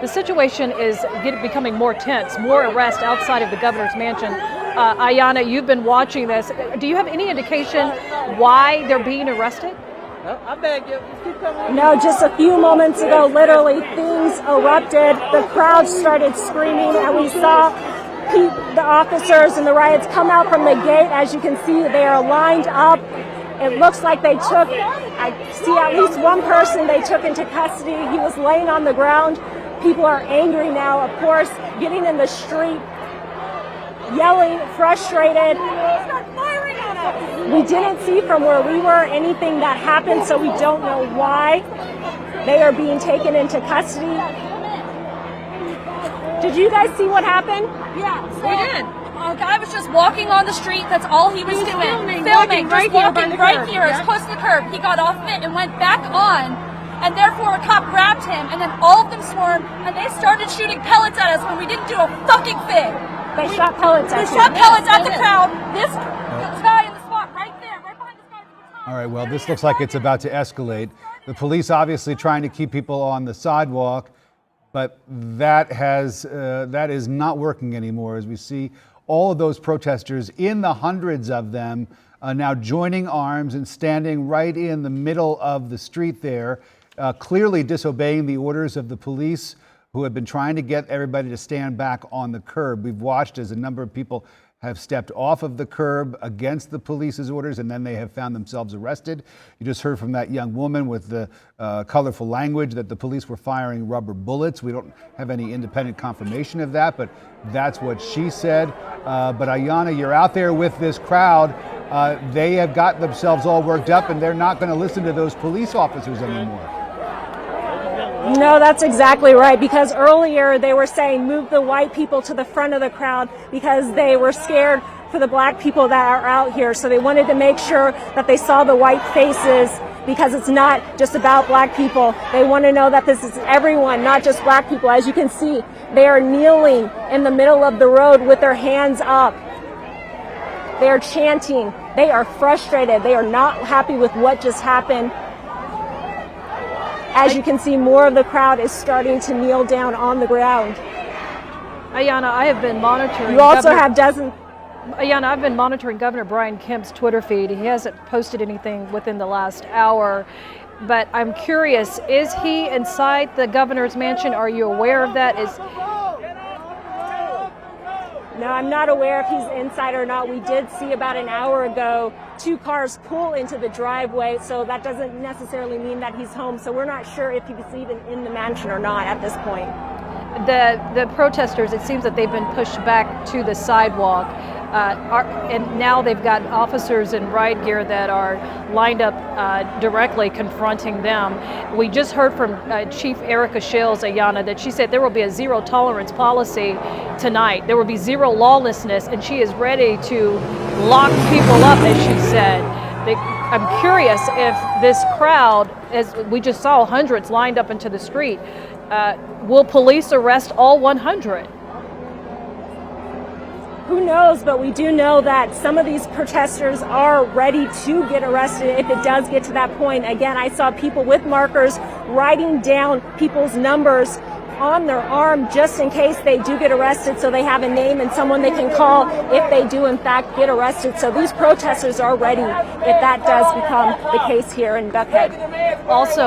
the situation is becoming more tense, more arrests outside of the governor's mansion. Ayanna, you've been watching this. Do you have any indication why they're being arrested? I beg you. Keep coming. No, just a few moments ago, literally, things erupted. The crowd started screaming, and we saw the officers and the riots come out from the gate. As you can see, they are lined up. It looks like I see at least one person they took into custody. He was laying on the ground. People are angry now, of course, getting in the street, yelling, frustrated. We didn't see from where we were anything that happened, so we don't know why they are being taken into custody. Did you guys see what happened? Yeah, we did. A guy was just walking on the street. That's all he was doing. Filming, right here, as close to the curb. He got off of it and went back on, and therefore a cop grabbed him, and then all of them swarmed, and they started shooting pellets at us when we didn't do a fucking thing. They shot pellets at They shot pellets at the crowd. This guy in the spot right there, right behind this guy. All right, well, this looks like it's about to escalate. The police obviously trying to keep people on the sidewalk, but that is not working anymore, as we see all of those protesters, in the hundreds of them, now joining arms and standing right in the middle of the street there, clearly disobeying the orders of the police, who have been trying to get everybody to stand back on the curb. We've watched as a number of people have stepped off of the curb against the police's orders, and then they have found themselves arrested. You just heard from that young woman with the colorful language that the police were firing rubber bullets. We don't have any independent confirmation of that, but that's what she said. But Ayanna, you're out there with this crowd. They have got themselves all worked up, and they're not going to listen to those police officers anymore. No, that's exactly right, because earlier they were saying move the white people to the front of the crowd because they were scared for the black people that are out here. So they wanted to make sure that they saw the white faces, because it's not just about black people. They want to know that this is everyone, not just black people. As you can see, they are kneeling in the middle of the road with their hands up. They are chanting. They are frustrated. They are not happy with what just happened. As you can see, more of the crowd is starting to kneel down on the ground. Ayanna, I have been monitoring. You also have dozens. Ayanna, I've been monitoring Governor Brian Kemp's Twitter feed. He hasn't posted anything within the last hour, but I'm curious, is he inside the governor's mansion? Are you aware of that? No, I'm not aware if he's inside or not. We did see about an hour ago 2 cars pull into the driveway, so that doesn't necessarily mean that he's home. So we're not sure if he's even in the mansion or not at this point. The protesters, it seems that they've been pushed back to the sidewalk, and now they've got officers in riot gear that are lined up directly confronting them. We just heard from Chief Erica Shales, Ayanna, that she said there will be a zero tolerance policy tonight. There will be zero lawlessness, and she is ready to lock people up, as she said. I'm curious if this crowd, as we just saw hundreds lined up into the street, will police arrest all 100? Who knows, but we do know that some of these protesters are ready to get arrested if it does get to that point. Again, I saw people with markers writing down people's numbers on their arm just in case they do get arrested, so they have a name and someone they can call if they do in fact get arrested. So these protesters are ready if that does become the case here in Buckhead. Also,